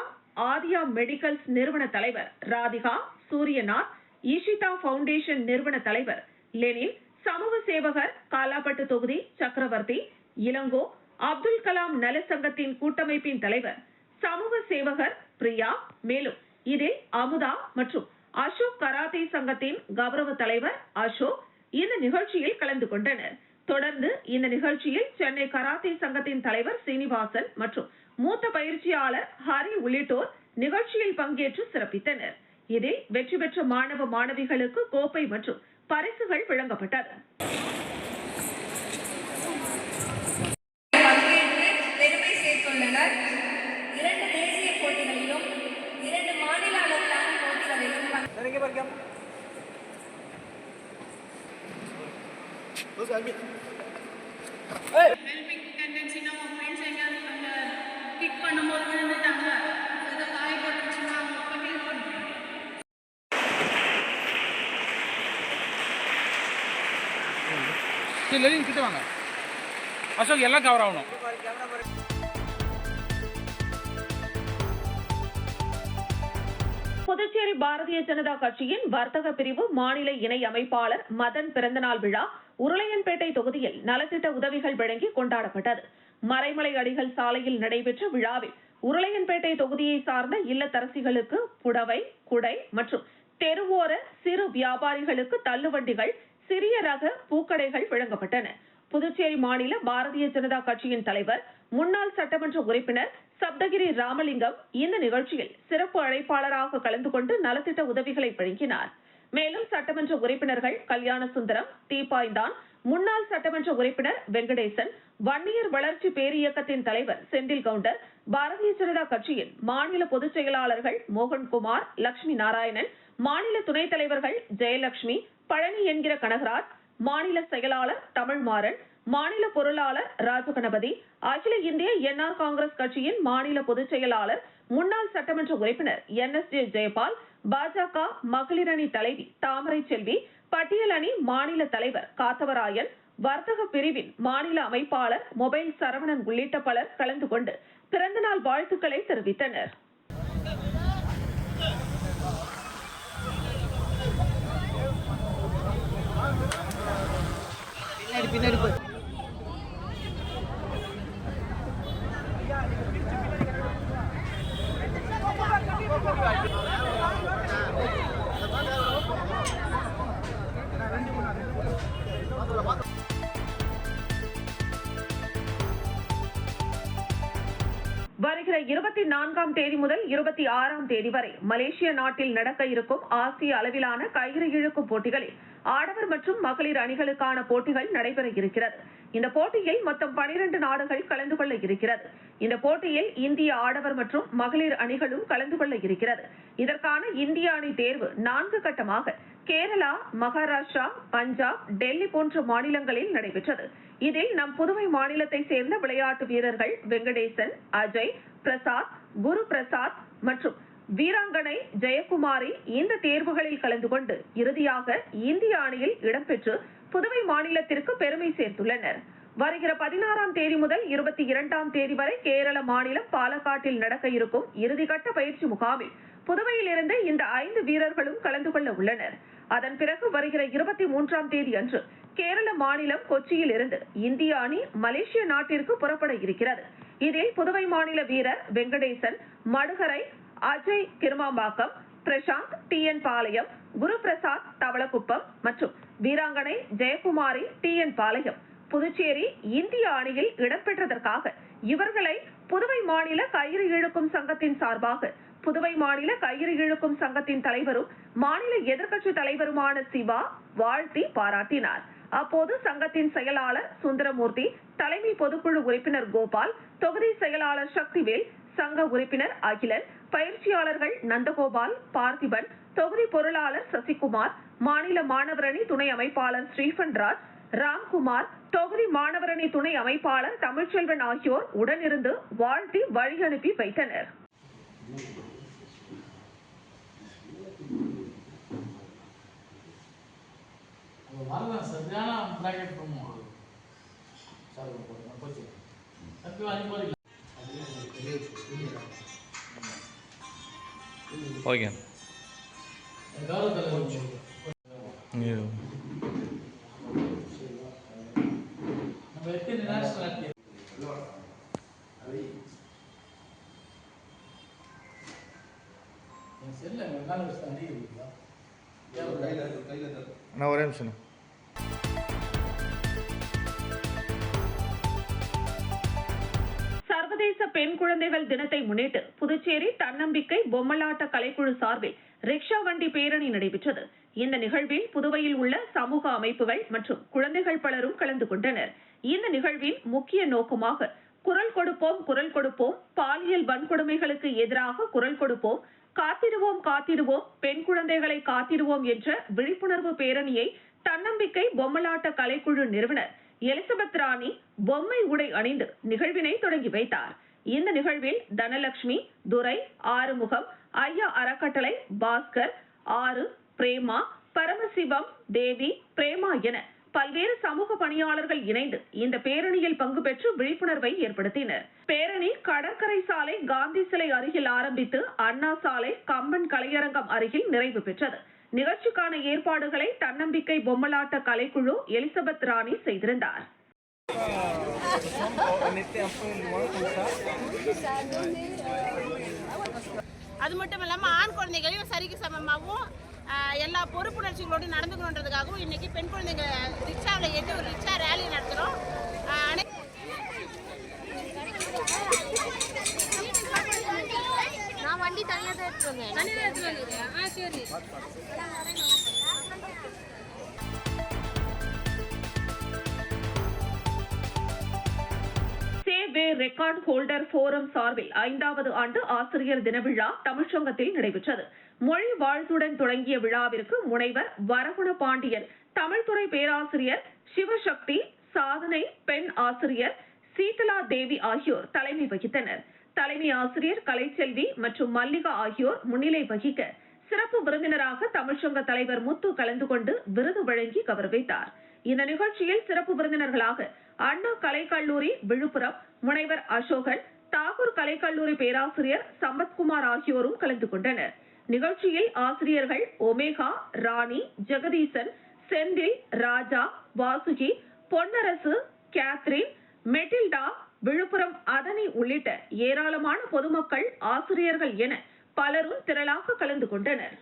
ஆதியா மெடிக்கல்ஸ் நிறுவன தலைவர் ராதிகா, சூரியநாத், ஈஷிதா பவுண்டேஷன் நிறுவன தலைவர் லெனின், சமூக சேவகர் காலாப்பட்டு தொகுதி சக்கரவர்த்தி, இளங்கோ, அப்துல் கலாம் நல சங்கத்தின் கூட்டமைப்பின் தலைவர் சமூக சேவகர் பிரியா, மேலும் இதில் அமுதா மற்றும் அசோக் கராத்தே சங்கத்தின் கௌரவ தலைவர் அசோக் இந்த நிகழ்ச்சியில் கலந்து கொண்டனர். தொடர்ந்து இந்த நிகழ்ச்சியில் சென்னை கராத்தே சங்கத்தின் தலைவர் சீனிவாசன் மற்றும் மூத்த பயிற்சியாளர் ஹரி உள்ளிட்டோர் நிகழ்ச்சியில் பங்கேற்று சிறப்பித்தனர். இதில் வெற்றி பெற்ற மாணவ மாணவிகளுக்கு கோப்பை மற்றும் பரிசுகள் வழங்கப்பட்டது. பெருமை சேர்த்துள்ளனர். 2 தேசிய போட்டிகளிலும் 2 மாநில அளவிலான போட்டிகளிலும் கிட்ட வாங்க. அசோக் எல்லாம் கவர் ஆகணும். புதுச்சேரி பாரதிய ஜனதா கட்சியின் வர்த்தக பிரிவு மாநில இணை அமைப்பாளர் மதன் பிறந்தநாள் விழா உருளையன்பேட்டை தொகுதியில் நலத்திட்ட உதவிகள் வழங்கி கொண்டாடப்பட்டது. மறைமலை அடிகள் சாலையில் நடைபெற்ற விழாவில் உருளையன்பேட்டை தொகுதியை சார்ந்த இல்லத்தரசிகளுக்கு புடவை, குடை மற்றும் தெருவோர சிறு வியாபாரிகளுக்கு தள்ளுவண்டிகள், சிறிய ரக பூக்கடைகள் வழங்கப்பட்டன. புதுச்சேரி மாநில பாரதிய ஜனதா கட்சியின் தலைவர் முன்னாள் சட்டமன்ற உறுப்பினர் சப்தகிரி ராமலிங்கம் இந்த நிகழ்ச்சியில் சிறப்பு அழைப்பாளராக கலந்து கொண்டு நலத்திட்ட உதவிகளை வழங்கினார். மேலும் சட்டமன்ற உறுப்பினர்கள் கல்யாண சுந்தரம், தீபாய்ந்தான், முன்னாள் சட்டமன்ற உறுப்பினர் வெங்கடேசன், வன்னியர் வளர்ச்சி பேரியக்கத்தின் தலைவர் செந்தில் கவுண்டர், பாரதிய ஜனதா கட்சியின் மாநில பொதுச் செயலாளர்கள் மோகன்குமார், லட்சுமி நாராயணன், மாநில துணைத் தலைவர்கள் ஜெயலட்சுமி, பழனி என்கிற கனகராஜ், மாநில செயலாளர் தமிழ்மாறன், மாநில பொருளாளர் ராஜகணபதி, அகில இந்திய NR காங்கிரஸ் கட்சியின் மாநில பொதுச் செயலாளர் முன்னாள் சட்டமன்ற உறுப்பினர் NSJ ஜெயபால், பாஜக மகளிர் அணி தலைவி தாமரை செல்வி, பட்டியல் அணி மாநில தலைவர் காத்தவராயன், வர்த்தக பிரிவின் மாநில அமைப்பாளர் மொபைல் சரவணன் உள்ளிட்ட பலர் கலந்து கொண்டு பிறந்தநாள் வாழ்த்துக்களை தெரிவித்தனர். வருகிற 24ஆம் தேதி முதல் 26ஆம் தேதி வரை மலேசிய நாட்டில் நடக்க இருக்கும் ஆசிய அளவிலான கயிறு இழுக்கும் போட்டிகளில் ஆடவர் மற்றும் மகளிர் அணிகளுக்கான போட்டிகள் நடைபெற இருக்கிறது. இந்த போட்டியில் மொத்தம் 12 நாடுகள் கலந்து கொள்ள இருக்கிறது. இந்த போட்டியில் இந்திய ஆடவர் மற்றும் மகளிர் அணிகளும் கலந்து கொள்ள இருக்கிறது. இதற்கான இந்திய அணி தேர்வு 4 கட்டமாக கேரளா, மகாராஷ்டிரா, பஞ்சாப், டெல்லி போன்ற மாநிலங்களில் நடைபெற்றது. இதில் நம் புதுவை மாநிலத்தை சேர்ந்த விளையாட்டு வீரர்கள் வெங்கடேசன், அஜய், பிரசாத், குரு பிரசாத் மற்றும் வீராங்கனை ஜெயக்குமாரி இந்த தேர்வுகளில் கலந்து கொண்டு இறுதியாக இந்திய அணியில் இடம்பெற்று புதுவை மாநிலத்திற்கு பெருமை சேர்த்துள்ளனர். வருகிற 16ஆம் தேதி முதல் 22ஆம் தேதி வரை கேரள மாநிலம் பாலக்காட்டில் நடக்க இருக்கும் இறுதிக்கட்ட பயிற்சி முகாமில் புதுவையில் இருந்து இந்த 5 வீரர்களும் கலந்து கொள்ள உள்ளனர். அதன் பிறகு வருகிற 23ஆம் தேதி அன்று கேரள மாநிலம் கொச்சியில் இருந்து இந்திய அணி மலேசிய நாட்டிற்கு புறப்பட இருக்கிறது. இதில் புதுவை மாநில வீரர் வெங்கடேசன், மடுகரை, அஜய் கிருமாம்பாக்கம், பிரசாந்த் TN பாளையம், குரு பிரசாத் தவளக்குப்பம் மற்றும் வீராங்கனை ஜெயக்குமாரி TN பாளையம் புதுச்சேரி இந்திய அணியில் இடம்பெற்றதற்காக இவர்களை புதுவை மாநில கயிறு இழுக்கும் சங்கத்தின் சார்பாக புதுவை மாநில கயிறு இழுக்கும் சங்கத்தின் தலைவரும் மாநில எதிர்க்கட்சி தலைவருமான சிவா வாழ்த்தி பாராட்டினார். அப்போது சங்கத்தின் செயலாளர் சுந்தரமூர்த்தி, தலைமை பொதுக்குழு உறுப்பினர் கோபால், தொகுதி செயலாளர் சக்திவேல், சங்க உறுப்பினர் அகிலன், பயிற்சியாளர்கள் நந்தகோபால், பார்த்திபன், தொகுதி பொருளாளர் சசிகுமார், மாநில மாணவரணி துணை அமைப்பாளர் ஸ்ரீபன்ராஜ், ராம்குமார், தொகுதி மாணவரணி துணை அமைப்பாளர் தமிழ்ச்செல்வன் ஆகியோர் உடனிருந்து வாழ்த்தி வழி அனுப்பி வைத்தனர். ஓகே. நான் ஒரே நிமிஷம். சர்வதேச பெண் குழந்தைகள் தினத்தை முன்னிட்டு புதுச்சேரி தன்னம்பிக்கை பொம்மலாட்ட கலைக்குழு சார்பில் ரிக்ஷா வண்டி பேரணி நடைபெற்றது. இந்த நிகழ்வில் புதுவையில் உள்ள சமூக அமைப்புகள் மற்றும் குழந்தைகள் பலரும் கலந்து கொண்டனர். இந்த நிகழ்வின் முக்கிய நோக்கமாக குரல் கொடுப்போம், குரல் கொடுப்போம், பாலியல் வன்கொடுமைகளுக்கு எதிராக குரல் கொடுப்போம், காத்திடுவோம் காத்திடுவோம், பெண் குழந்தைகளை காத்திடுவோம் என்ற விழிப்புணர்வு பேரணியை தன்னம்பிக்கை பொம்மலாட்ட கலைக்குழு நிறுவனர் எலிசபெத் ராணி பொம்மை உடை அணிந்து நிகழ்வினை தொடங்கி வைத்தார். இந்த நிகழ்வில் தனலட்சுமி, துரை, ஆறுமுகம், ஐயா அறக்கட்டளை, பாஸ்கர், ஆறு, பிரேமா, பரமசிவம், தேவி, பிரேமா என பல்வேறு சமூக பணியாளர்கள் இணைந்து இந்த பேரணியில் பங்கு பெற்று விழிப்புணர்வை ஏற்படுத்தினர். பேரணி கடற்கரை சாலை காந்தி சிலை அருகில் ஆரம்பித்து அண்ணா சாலை கம்பன் கலையரங்கம் அருகில் நிறைவு பெற்றது. நிகழ்ச்சிக்கான ஏற்பாடுகளை தன்னம்பிக்கை பொம்மலாட்ட கலைக்குழு எலிசபெத் ராணி செய்திருந்தார். அது மட்டும் இல்லாமல் ஆண் குழந்தைகளையும் சரிக்கு சமமாகவும் எல்லா பொறுப்புணர்ச்சிகளோடு நடந்துக்கணுன்றதுக்காகவும் இன்னைக்கு பெண் குழந்தைங்க ரிக்ஷாவில் ஏற்றி ஒரு ரிக்ஷா ரேலி நடத்துகிறோம். நான் வண்டி தனியாக தான் எடுத்து வந்தேன். சரி. ரெக்கார்ட் ஹோல்டர் போரம் சார்பில் 5வது ஆண்டு ஆசிரியர் தின விழா தமிழ்ச்சங்கத்தில் நடைபெற்றது. மொழி வாழ்த்துடன் தொடங்கிய விழாவிற்கு முனைவர் வரகுண பாண்டியன், தமிழ்துறை பேராசிரியர் சிவசக்தி, சாதனை பெண் ஆசிரியர் சீதலா தேவி ஆகியோர் தலைமை வகித்தனர். தலைமை ஆசிரியர் கலைச்செல்வி மற்றும் மல்லிகா ஆகியோர் முன்னிலை வகிக்க சிறப்பு விருந்தினராக தமிழ்ச்சங்க தலைவர் முத்து கலந்து கொண்டு விருது வழங்கி கௌரவித்தார். இந்த நிகழ்ச்சியில் சிறப்பு விருந்தினர்களாக அண்ணா கலைக்கல்லூரி விழுப்புரம் முனைவர் அசோகன், தாகூர் கலைக்கல்லூரி பேராசிரியர் சம்பத்குமார் ஆகியோரும் கலந்து கொண்டனர். நிகழ்ச்சியில் ஆசிரியர்கள் ஒமேகா, ராணி, ஜெகதீசன், செந்தில், ராஜா, வாசுகி, பொன்னரசு, கேத்ரின், மெட்டில்டா, விழுப்புரம் அதனி உள்ளிட்ட ஏராளமான பொதுமக்கள், ஆசிரியர்கள் என பலரும் திரளாக கலந்து கொண்டனர்.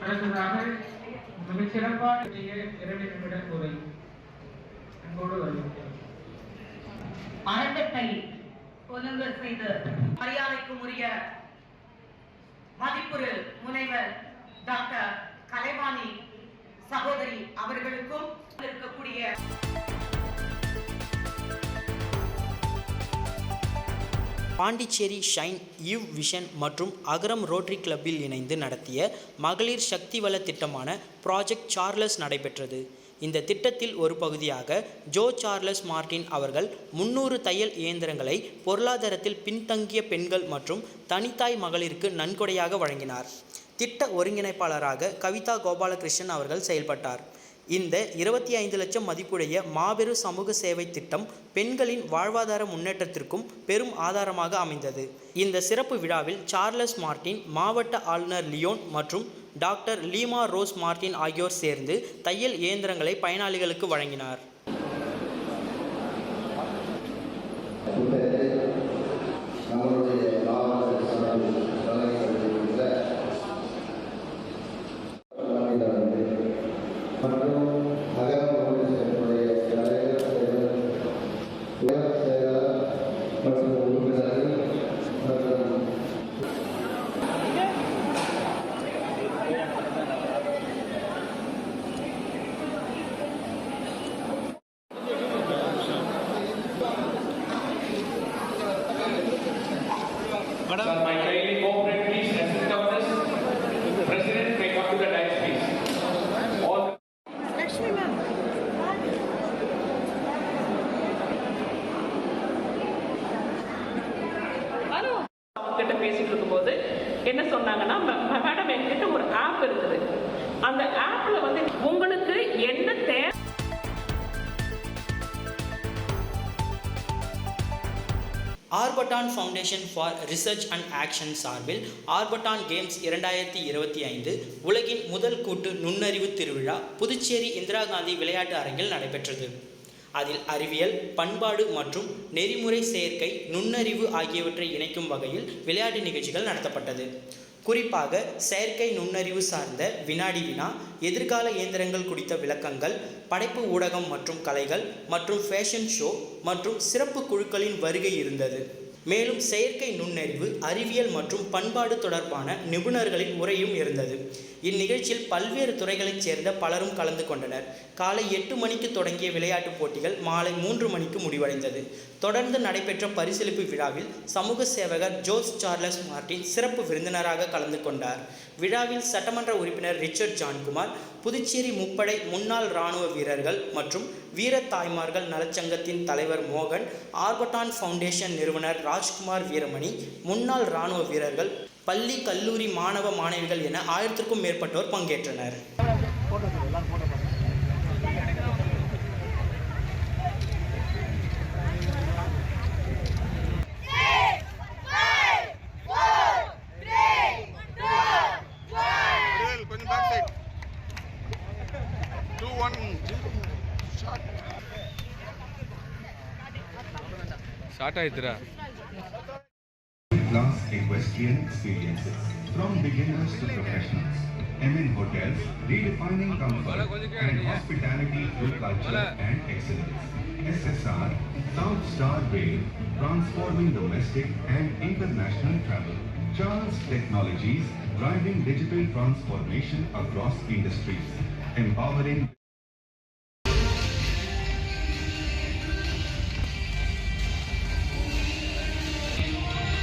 அடுத்ததாக மிகச்சிறப்பான 2 நிமிட உரை அன்போடு வருகிறேன். அரங்கத்தை ஒழுங்கு செய்து மரியாதைக்கும் உரிய மதிப்புறு முனைவர் டாக்டர் கலைவாணி சகோதரி அவர்களுக்கும் இருக்கக்கூடிய பாண்டிச்சேரி ஷைன் ஈவ் விஷன் மற்றும் அகரம் ரோட்டரி கிளப்பில் இணைந்து நடத்திய மகளிர் சக்தி வள திட்டமான ப்ராஜெக்ட் சார்லஸ் நடைபெற்றது. இந்த திட்டத்தில் ஒரு பகுதியாக ஜோ சார்லஸ் மார்டின் அவர்கள் 300 தையல் இயந்திரங்களை பொருளாதாரத்தில் பின்தங்கிய பெண்கள் மற்றும் தனித்தாய் மகளிருக்கு நன்கொடையாக வழங்கினார். திட்ட ஒருங்கிணைப்பாளராக கவிதா கோபாலகிருஷ்ணன் அவர்கள் செயல்பட்டார். இந்த 25 லட்சம் மதிப்புடைய மாபெரும் சமூக சேவை திட்டம் பெண்களின் வாழ்வாதார முன்னேற்றத்திற்கும் பெரும் ஆதாரமாக அமைந்தது. இந்த சிறப்பு விழாவில் சார்லஸ் மார்டின், மாவட்ட ஆளுநர் லியோன் மற்றும் டாக்டர் லீமா ரோஸ் மார்டின் ஆகியோர் சேர்ந்து தையல் இயந்திரங்களை பயனாளிகளுக்கு வழங்கினார். பேசிட்டு இருக்கும்போது என்ன சொன்னாங்கன்னா, மேடம் என்கிட்ட ஒரு ஆப் இருக்குது, அந்த ஆப்ல வந்து உங்களுக்கு என்ன தேவை. ஆர்பட்டான் foundation for research and action சார்பில் ஆர்பட்டான் கேம்ஸ் 2025 உலகின் முதல் கூட்டு நுண்ணறிவு திருவிழா புதுச்சேரி இந்திரா காந்தி விளையாட்டு அரங்கில் நடைபெற்றது. அதில் அறிவியல், பண்பாடு மற்றும் நெறிமுறை சேர்க்கை, நுண்ணறிவு ஆகியவற்றை இணைக்கும் வகையில் விளையாட்டு நிகழ்ச்சிகள் நடத்தப்பட்டது. குறிப்பாக செயற்கை நுண்ணறிவு சார்ந்த வினாடி வினா, எதிர்கால இயந்திரங்கள் குறித்த விளக்கங்கள், படைப்பு ஊடகம் மற்றும் கலைகள் மற்றும் ஃபேஷன் ஷோ மற்றும் சிறப்பு குழுக்களின் வருகை இருந்தது. மேலும் செயற்கை நுண்ணறிவு, அறிவியல் மற்றும் பண்பாடு தொடர்பான நிபுணர்களின் உரையும் இருந்தது. இந்நிகழ்ச்சியில் பல்வேறு துறைகளைச் சேர்ந்த பலரும் கலந்து கொண்டனர். காலை 8 மணிக்கு தொடங்கிய விளையாட்டுப் போட்டிகள் மாலை 3 மணிக்கு முடிவடைந்தது. தொடர்ந்து நடைபெற்ற பரிசளிப்பு விழாவில் சமூக சேவகர் ஜோஸ் சார்லஸ் மார்டின் சிறப்பு விருந்தினராக கலந்து கொண்டார். விழாவில் சட்டமன்ற உறுப்பினர் ரிச்சர்ட் ஜான்குமார், புதுச்சேரி முப்படை முன்னாள் இராணுவ வீரர்கள் மற்றும் வீர தாய்மார்கள் நலச்சங்கத்தின் தலைவர் மோகன், ஆர்பட்டான் ஃபவுண்டேஷன் நிறுவனர் ராஜ்குமார் வீரமணி, முன்னாள் இராணுவ வீரர்கள், பள்ளி கல்லூரி மாணவ மாணவிகள் என 1000க்கும் மேற்பட்டோர் பங்கேற்றனர். Class equestrian experiences from beginners to professionals. MN Hotels, redefining comfort and hospitality through culture and excellence. SSR, South Star Rail, transforming domestic and international travel. Charles Technologies, driving digital transformation across industries. Empowering